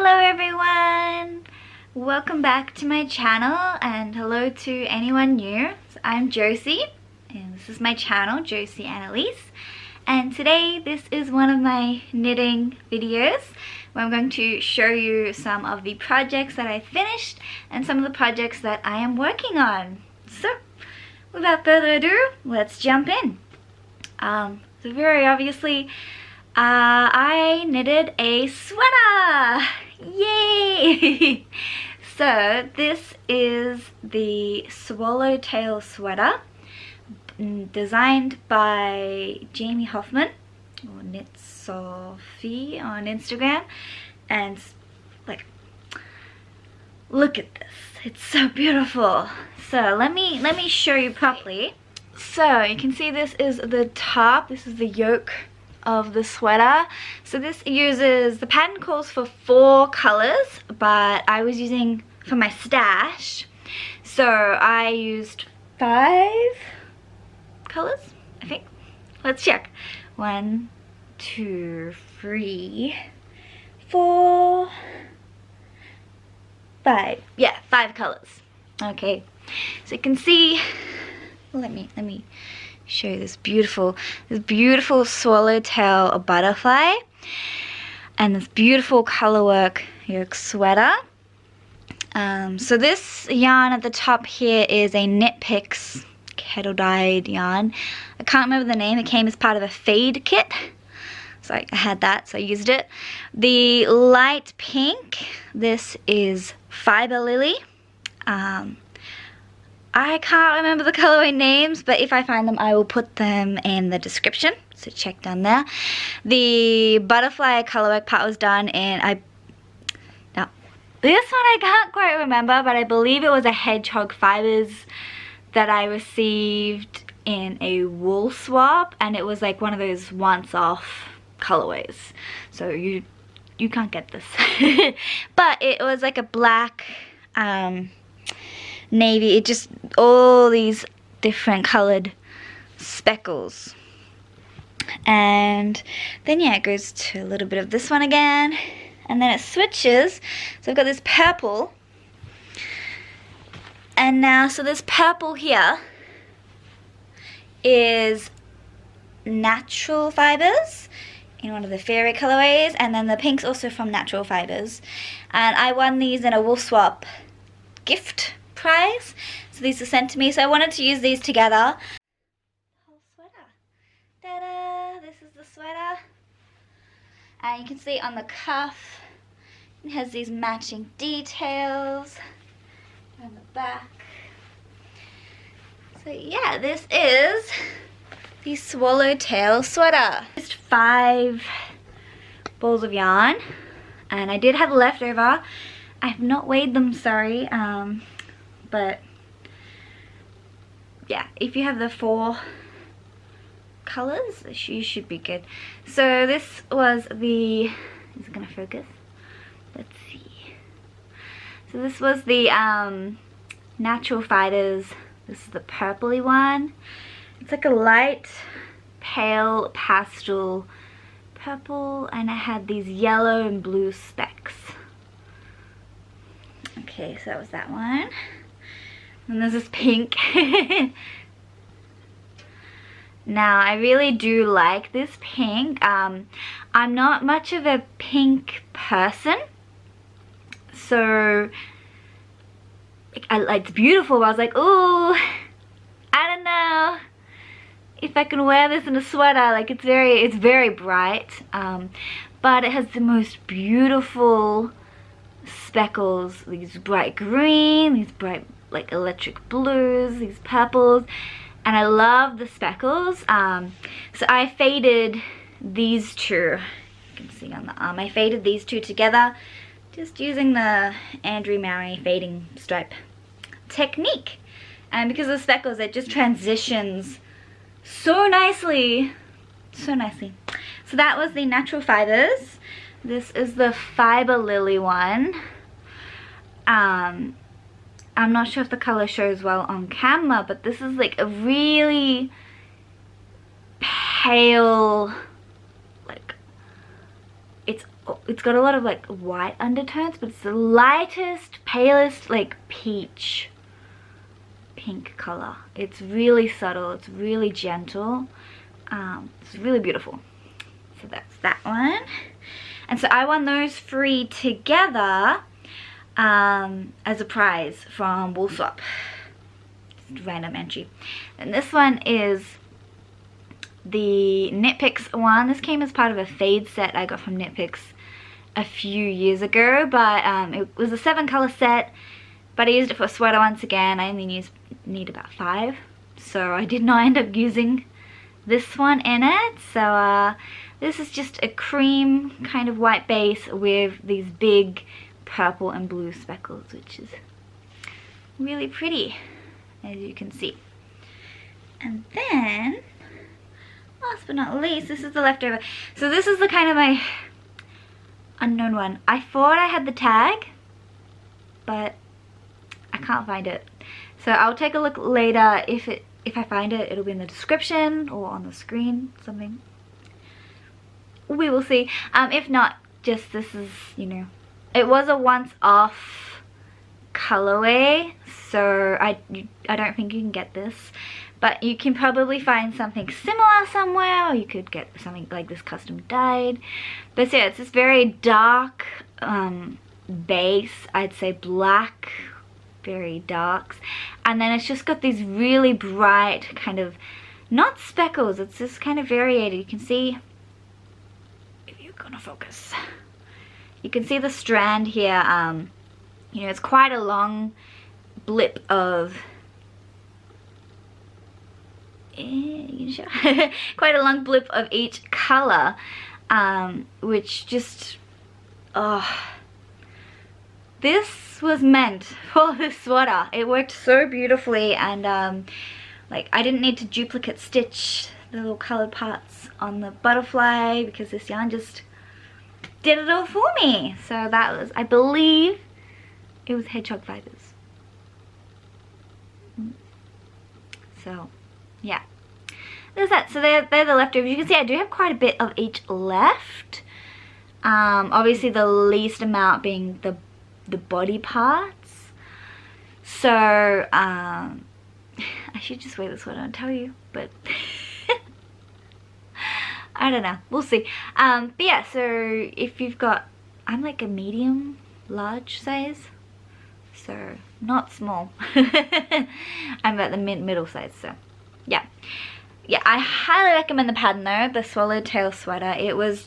Hello everyone! Welcome back to my channel and hello to anyone new. So I'm Josie and this is my channel, Josie Annalise. And today this is one of my knitting videos where I'm going to show you some of the projects that I finished and some of the projects that I am working on. So without further ado, let's jump in. So very obviously I knitted a sweater! Yay! So this is the Swallowtail Sweater designed by Jamie Hoffman or Knit Sophie on Instagram, and like, look at this, it's so beautiful. So let me show you properly. So you can see this is the top, this is the yoke of the sweater. So this uses, the pattern calls for 4 colors, but I was using for my stash, so I used 5 colors, I think. Let's check. 1, 2, 3, 4, 5. Yeah, 5 colors. Okay, so you can see, let me show you this beautiful swallowtail butterfly and this beautiful colorwork yoke sweater. So this yarn at the top here is a Knitpicks kettle dyed yarn. I can't remember the name. It came as part of a fade kit, so I had that, so I used it. The light pink, this is Fibre Lily. I can't remember the colorway names, but if I find them, I will put them in the description, so check down there. The butterfly colorwork part was done, and now this one I can't quite remember, but I believe it was a hedgehog fibers that I received in a Woolswap, and it was like one of those once-off colorways, so you can't get this. But it was like a black navy, it just all these different colored speckles, and then yeah, it goes to a little bit of this one again, and then it switches. So I've got this purple, and now so this purple here is natural fibers in one of the fairy colorways, and then the pink's also from natural fibers, and I won these in a Woolswap gift prize, so these are sent to me, so I wanted to use these together. Whole sweater. Ta-da! This is the sweater, and you can see on the cuff it has these matching details on the back. So yeah, this is the Swallowtail Sweater. Just 5 balls of yarn, and I did have leftover. I have not weighed them, sorry, but yeah, if you have the 4 colors, you should be good. So this was the, is it gonna focus? Let's see. So this was the natural fibers. This is the purpley one. It's like a light pale pastel purple, and I had these yellow and blue specks. Okay, so that was that one. And there's this pink. Now, I really do like this pink. I'm not much of a pink person, so it's beautiful, but I was like, ooh, I don't know if I can wear this in a sweater. Like, it's very bright, but it has the most beautiful speckles, these bright green, these bright like electric blues, these purples, and I love the speckles. So I faded these 2, you can see on the arm, I faded these 2 together just using the Andrew Mowry fading stripe technique, and because of the speckles it just transitions so nicely. So that was the natural fibers. This is the Fibre Lily one. I'm not sure if the color shows well on camera, but this is like a really pale, like, it's it's got a lot of like white undertones, but it's the lightest, palest, like peach pink color. It's really subtle, it's really gentle, it's really beautiful. So that's that one. And so I won those 3 together as a prize from Woolswap. Just random entry. And this one is the Knitpicks one. This came as part of a fade set I got from Knitpicks a few years ago, but it was a 7 color set, but I used it for a sweater once again. I only need about 5, so I did not end up using this one in it. So this is just a cream kind of white base with these big purple and blue speckles, which is really pretty, as you can see. And then last but not least, this is the leftover. So this is the kind of my unknown one. I thought I had the tag, but I can't find it. So I'll take a look later. If I find it, it'll be in the description or on the screen, something. We will see. If not, just this is, you know, it was a once off colorway, so I don't think you can get this. But you can probably find something similar somewhere, or you could get something like this custom dyed. But so yeah, it's this very dark base, I'd say black, very darks. And then it's just got these really bright kind of, not speckles, it's just kind of variated. You can see, if you're gonna focus, you can see the strand here. You know, it's quite a long blip of, quite a long blip of each color, which just, this was meant for this sweater. It worked so beautifully, and like I didn't need to duplicate stitch the little colored parts on the butterfly because this yarn just did it all for me. So that was, I believe it was hedgehog fibers. So yeah, there's that. So they're the leftovers. You can see I do have quite a bit of each left. Obviously the least amount being the body parts. So I should just wear this one and tell you, but I don't know, we'll see. But yeah, so if you've got, I'm like a medium large size, so not small. I'm at the middle size, so yeah, I highly recommend the pattern though, the Swallowtail Sweater. It was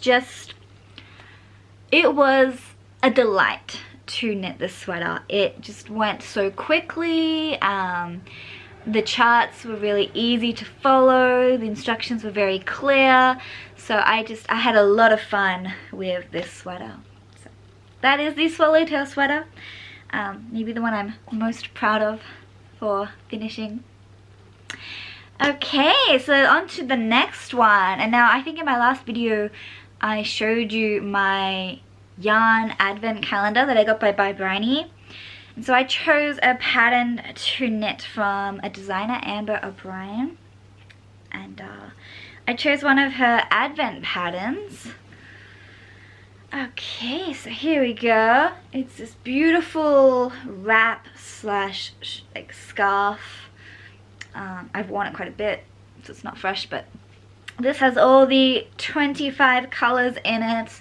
a delight to knit this sweater. It just went so quickly. The charts were really easy to follow, the instructions were very clear, so I had a lot of fun with this sweater. So that is the Swallowtail Sweater, maybe the one I'm most proud of for finishing. Okay, so on to the next one. And now I think in my last video I showed you my yarn advent calendar that I got by Bryony. And so I chose a pattern to knit from a designer, Ambah O'Brien, and I chose one of her advent patterns. Okay, so here we go. It's this beautiful wrap slash like scarf. I've worn it quite a bit, so it's not fresh, but this has all the 25 colors in it.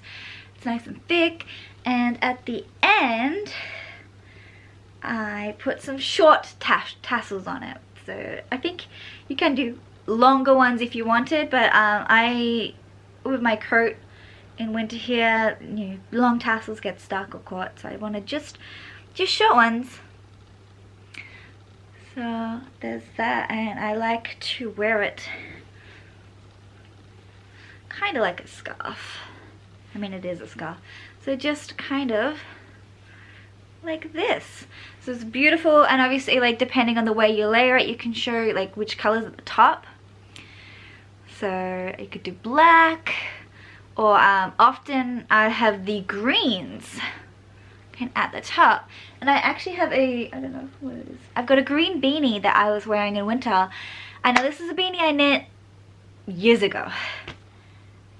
It's nice and thick, and at the end I put some short tassels on it. So I think you can do longer ones if you wanted, but with my coat in winter here, you know, long tassels get stuck or caught, so I wanted just short ones. So there's that, and I like to wear it kind of like a scarf. I mean, it is a scarf. So just kind of like this. So it's beautiful, and obviously like depending on the way you layer it, you can show like which colors at the top. So you could do black, or often I have the greens at the top. And I actually have I don't know what it is. I've got a green beanie that I was wearing in winter. I know this is a beanie I knit years ago.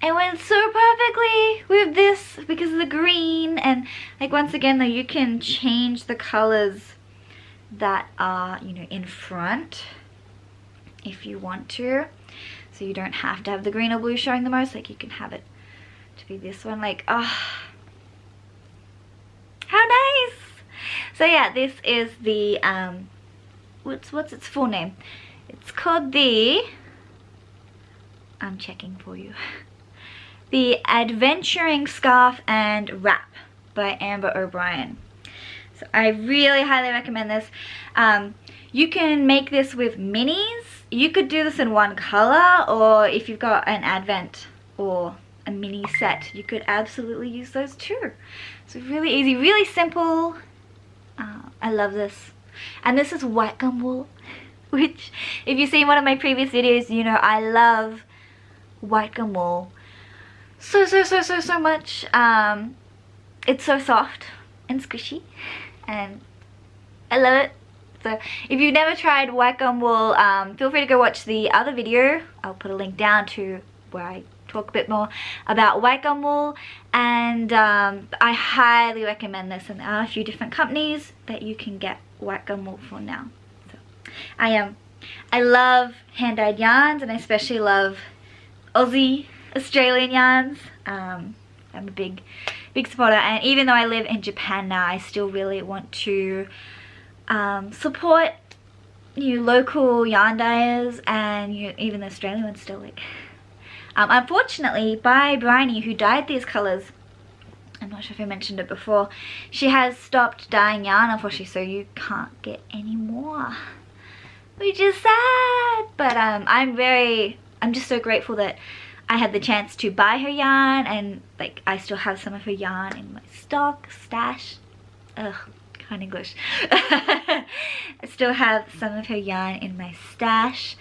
it went so perfectly with this because of the green. And like once again though, you can change the colors that are, you know, in front if you want to, so you don't have to have the green or blue showing the most. Like you can have it to be this one. Like, oh, how nice. So yeah, this is the what's its full name? It's called the, I'm checking for you, the ADEVNTuring Scarf and Wrap by Ambah O'Brien. So I really highly recommend this. You can make this with minis. You could do this in one color, or if you've got an advent or a mini set, you could absolutely use those too. So really easy, really simple. I love this. And this is white gum wool, which if you've seen one of my previous videos, you know I love white gum wool so much. It's so soft and squishy and I love it. So if you've never tried white gum wool, feel free to go watch the other video. I'll put a link down to where I talk a bit more about white gum wool. And I highly recommend this, and there are a few different companies that you can get white gum wool for now. So I love hand-dyed yarns, and I especially love Aussie Australian yarns. I'm a big supporter, and even though I live in Japan now, I still really want to support local yarn dyers, and even the Australian ones still. Like, unfortunately, by Bryony, who dyed these colors, I'm not sure if I mentioned it before, she has stopped dyeing yarn, unfortunately, so you can't get any more, which is sad. But I'm just so grateful that I had the chance to buy her yarn, and like I still have some of her yarn in my stash. Ugh, can't English. I still have some of her yarn in my stash.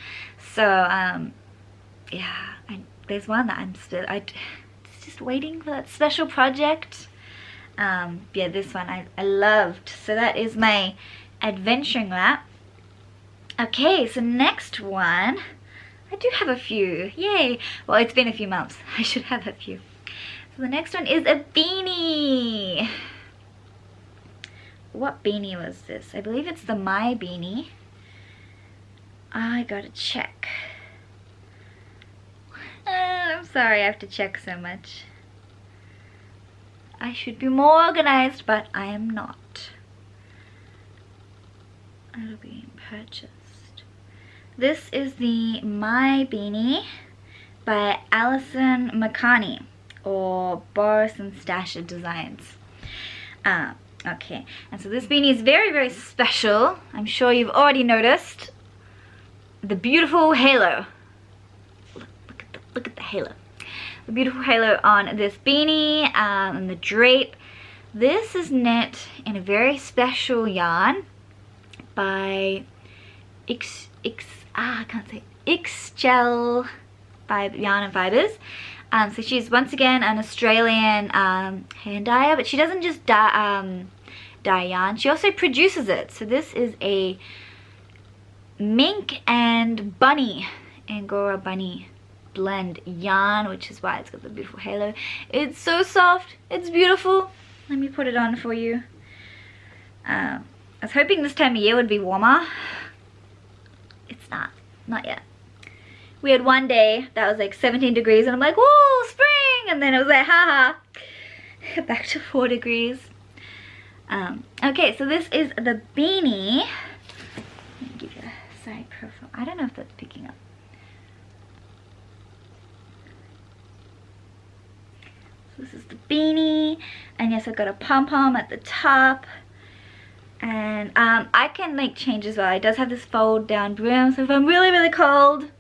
So yeah, there's one that it's just waiting for that special project. Yeah, this one I loved. So that is my adventuring wrap. Okay, so next one, I do have a few, yay. Well, it's been a few months, I should have a few. So the next one is a beanie. What beanie was this? I believe it's the My Beanie. I gotta check. I'm sorry I have to check so much. I should be more organized, but I am not. It'll be purchased. This is the My Beanie by Alison McCartney, or Boris Stasha Designs. Okay, and so this beanie is very special. I'm sure you've already noticed the beautiful halo. Look at the halo. The beautiful halo on this beanie, and the drape. This is knit in a very special yarn by Ixchel by Yarn and Fibres. So she's once again an Australian hand dyer, but she doesn't just dye yarn, she also produces it. So this is a mink and bunny, Angora bunny blend yarn, which is why it's got the beautiful halo. It's so soft, it's beautiful. Let me put it on for you. I was hoping this time of year would be warmer. It's not yet. We had one day that was like 17 degrees and I'm like, whoa, spring! And then it was like, haha, back to 4 degrees. Okay, so this is the beanie. Let me give you a side profile. I don't know if that's picking up. So this is the beanie, and yes, I've got a pom-pom at the top. And I can make change as well. It does have this fold down brim, so if I'm really cold,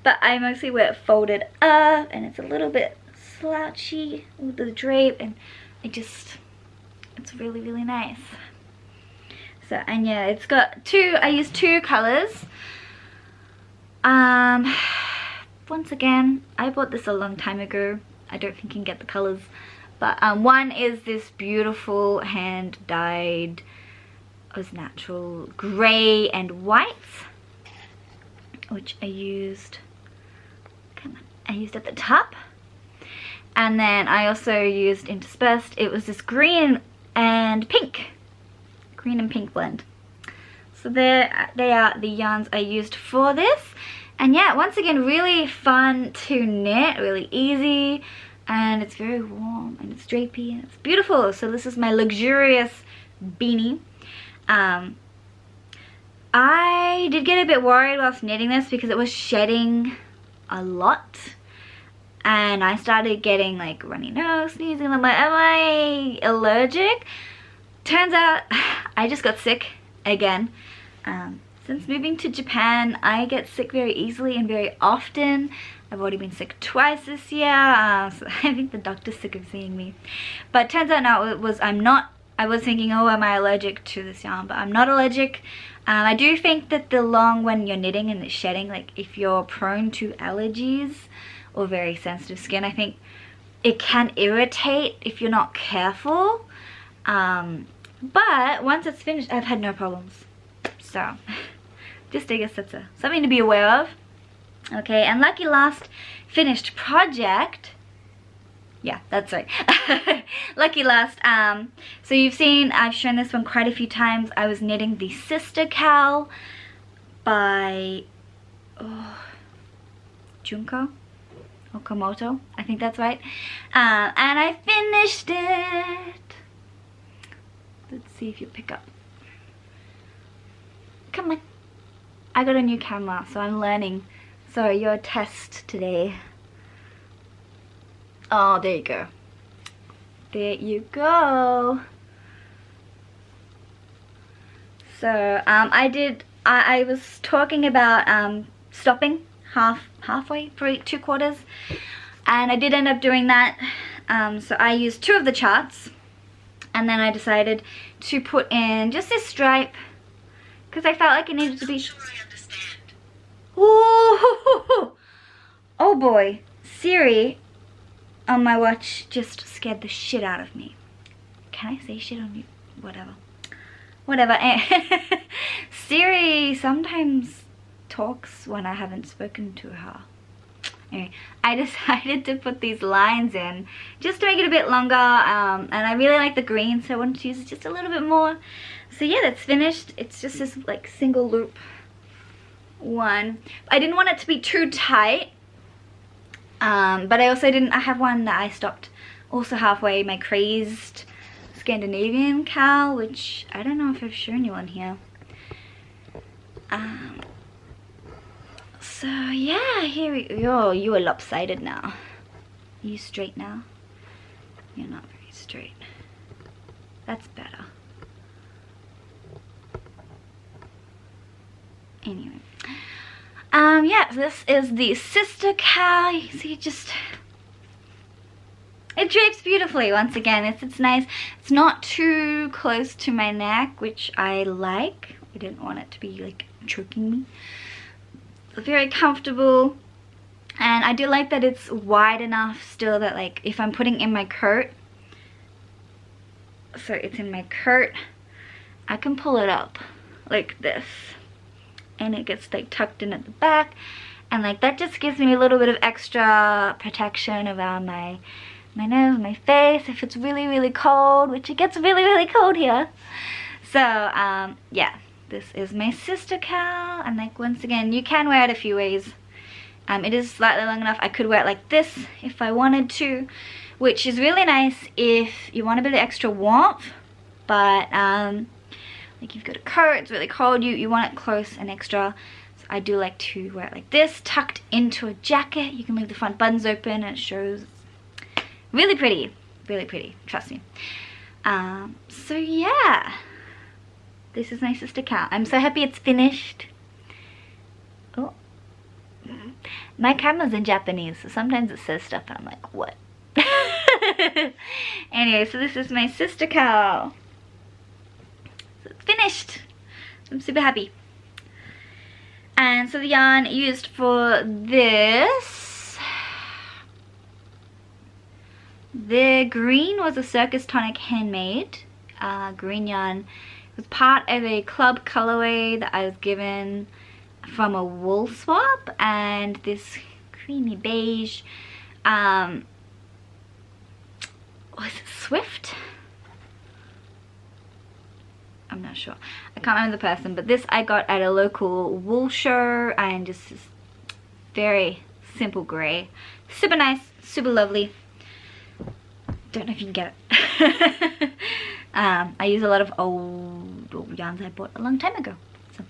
but I mostly wear it folded up, and it's a little bit slouchy with the drape, and it's really nice. So, and yeah, it's got I used 2 colors. Once again, I bought this a long time ago. I don't think you can get the colors, but one is this beautiful hand dyed as natural gray and white, which I used I used at the top. And then I also used interspersed, it was this green and pink. Green and pink blend. So there they are, the yarns I used for this. And yeah, once again, really fun to knit, really easy. And it's very warm and it's drapey and it's beautiful. So this is my luxurious beanie. I did get a bit worried whilst knitting this because it was shedding a lot. And I started getting like runny nose, sneezing. I'm like, am I allergic? Turns out I just got sick again. Since moving to Japan, I get sick very easily and very often. I've already been sick twice this year, so I think the doctor's sick of seeing me. But turns out no, I was thinking, oh, am I allergic to this yarn? But I'm not allergic. I do think that when you're knitting and it's shedding, like if you're prone to allergies or very sensitive skin, I think it can irritate if you're not careful. But once it's finished, I've had no problems. So, just I guess that's something to be aware of. Okay, and lucky last finished project. Yeah, that's right. Lucky last. So you've seen, I've shown this one quite a few times. I was knitting the sister cowl by Junko, Okamoto, I think that's right. And I finished it. Let's see if you pick up. Come on. I got a new camera, so I'm learning. So your test today. Oh, there you go. There you go. So I was talking about stopping halfway for 2/4, and I did end up doing that. So I used 2 of the charts, and then I decided to put in just this stripe because I felt like it needed to be. Ooh, oh boy, Siri on my watch just scared the shit out of me. Can I say shit on you? Whatever. Siri sometimes talks when I haven't spoken to her. Anyway, I decided to put these lines in just to make it a bit longer, and I really like the green, so I wanted to use it just a little bit more. So yeah, that's finished. It's just this like single loop one. I didn't want it to be too tight, but I have one that I stopped also halfway, my crazed Scandinavian cowl, which I don't know if I've shown you on here. So yeah, here we go. You are lopsided now. Are you straight now? You're not very straight. That's better. Anyway. Yeah, this is the sister cowl. You can see it drapes beautifully once again. It's nice. It's not too close to my neck, which I like. I didn't want it to be like choking me. It's very comfortable, and I do like that it's wide enough still that like if I'm putting in my coat, so it's in my coat, I can pull it up like this, and it gets like tucked in at the back, and like that just gives me a little bit of extra protection around my nose, my face, if it's really cold, which it gets really cold here. So yeah, this is my sister cowl, and like once again, you can wear it a few ways. It is slightly long enough. I could wear it like this if I wanted to, which is really nice if you want a bit of extra warmth, but like you've got a coat, it's really cold, you want it close and extra. So I do like to wear it like this, tucked into a jacket. You can leave the front buttons open and it shows. Really pretty, trust me. So yeah, this is my sister cowl. I'm so happy it's finished. Oh, my camera's in Japanese, so sometimes it says stuff and I'm like, what? Anyway, so this is my sister cowl. So it's finished. I'm super happy. And so the yarn used for this, the green was a Circus Tonic Handmade green yarn. It was part of a club colorway that I was given from a Woolswap, and this creamy beige. Was it Swift? I'm not sure. I can't remember the person, but this I got at a local wool show, and just this very simple grey. Super nice, super lovely. Don't know if you can get it. I use a lot of old yarns I bought a long time ago. So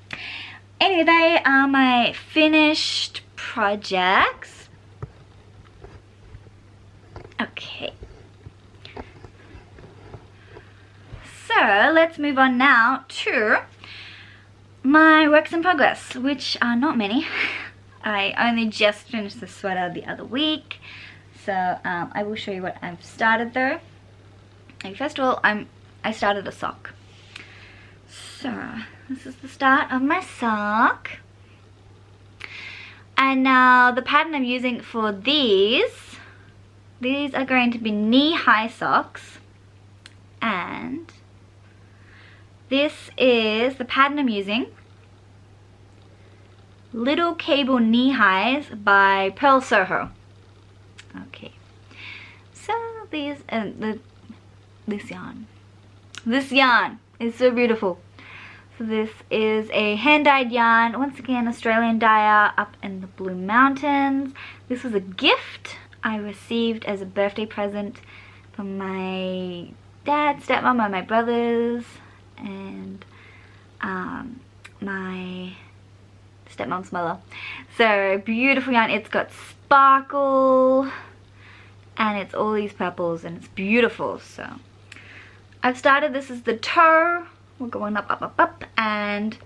anyway, they are my finished projects. Okay. So let's move on now to my works in progress, which are not many. I only just finished the sweater the other week, so I will show you what I've started though. Okay, first of all, I started a sock. So this is the start of my sock. And now the pattern I'm using for these are going to be knee-high socks, and this is the pattern I'm using. Little Cable Knee Highs by Purl Soho. Okay, so these this yarn is so beautiful. So this is a hand-dyed yarn, once again Australian dyer up in the Blue Mountains. This was a gift I received as a birthday present from my dad, stepmom, and my brothers, and my stepmom's mother. So beautiful yarn. It's got sparkle and it's all these purples and it's beautiful. So I've started, this is the toe. We're going up, up, up, up, and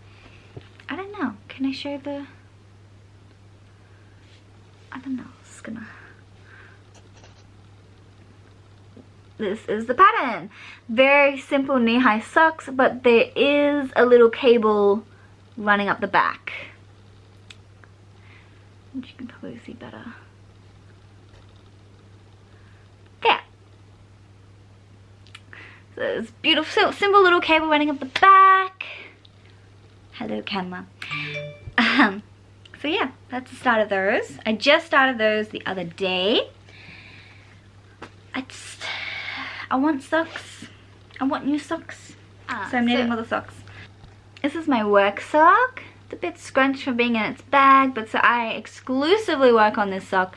I don't know, can I show the, I don't know, it's gonna, this is the pattern. Very simple knee-high socks, but there is a little cable running up the back, which you can probably see better. There. So it's beautiful, simple little cable running up the back. Hello, camera. So yeah, that's the start of those. I just started those the other day. I want socks. I want new socks. So I'm knitting all the socks. This is my work sock. It's a bit scrunched from being in its bag, but so I exclusively work on this sock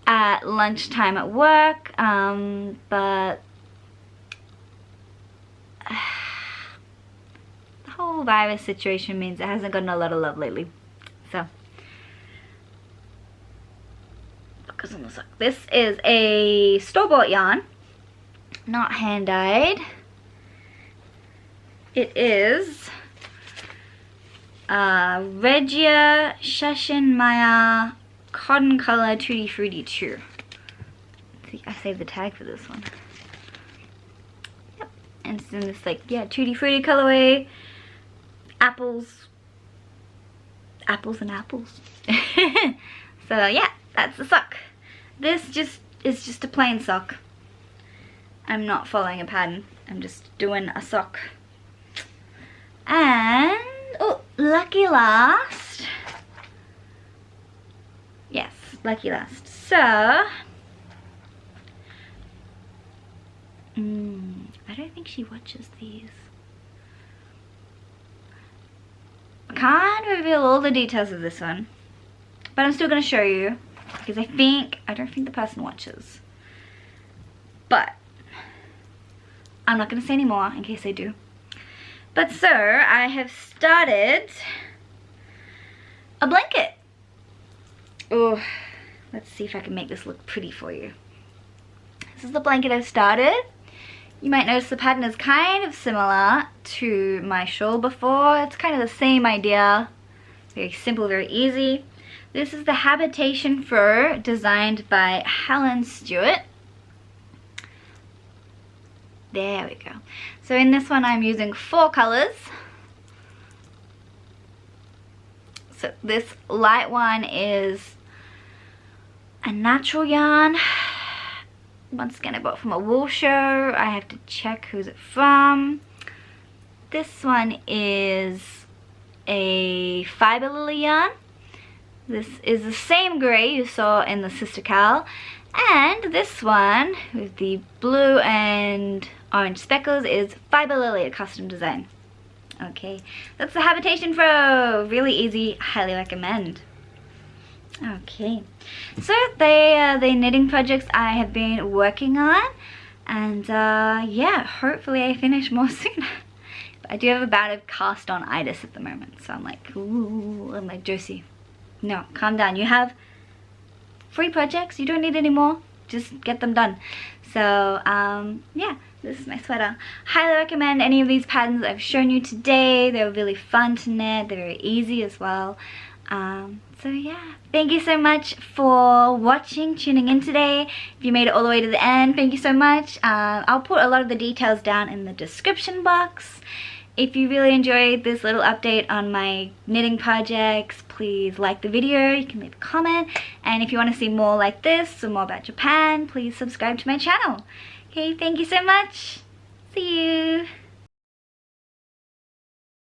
at lunchtime at work. But the whole virus situation means it hasn't gotten a lot of love lately. So focus on the sock. This is a store-bought yarn, not hand-dyed. It is Regia Shashin Maya Cotton Color Tutti Frutti 2. I saved the tag for this one. Yep. And it's in this, like, yeah, Tutti Frutti colorway. Apples. Apples and apples. So yeah, that's the sock. This is just a plain sock. I'm not following a pattern. I'm just doing a sock. And oh, lucky last. Yes, lucky last. So I don't think she watches these. I can't reveal all the details of this one, but I'm still going to show you because I don't think the person watches. But I'm not going to say any more in case they do. But so I have started a blanket. Oh, let's see if I can make this look pretty for you. This is the blanket I've started. You might notice the pattern is kind of similar to my shawl before. It's kind of the same idea. Very simple, very easy. This is the Habitation fur designed by Helen Stewart. There we go. So in this one I'm using 4 colors. So this light one is a natural yarn. Once again, I bought from a wool show. I have to check who's it from. This one is a fiber lily yarn. This is the same grey you saw in the sister cowl. And this one with the blue and orange speckles is Fibre Lily, a custom design. Okay, that's the Habitation Fro. Really easy, highly recommend. Okay, so the knitting projects I have been working on, and yeah, hopefully I finish more soon. But I do have a bout of cast on itis at the moment, so I'm like, ooh, I'm like, Josie, no, calm down. You have 3 projects, you don't need any more, just get them done. So yeah, this is my sweater. Highly recommend any of these patterns I've shown you today. They're really fun to knit, they're very easy as well. So yeah, thank you so much for watching, tuning in today. If you made it all the way to the end, thank you so much. I'll put a lot of the details down in the description box. If you really enjoyed this little update on my knitting projects, please like the video, you can leave a comment. And if you want to see more like this or more about Japan, please subscribe to my channel. Okay, thank you so much. See you.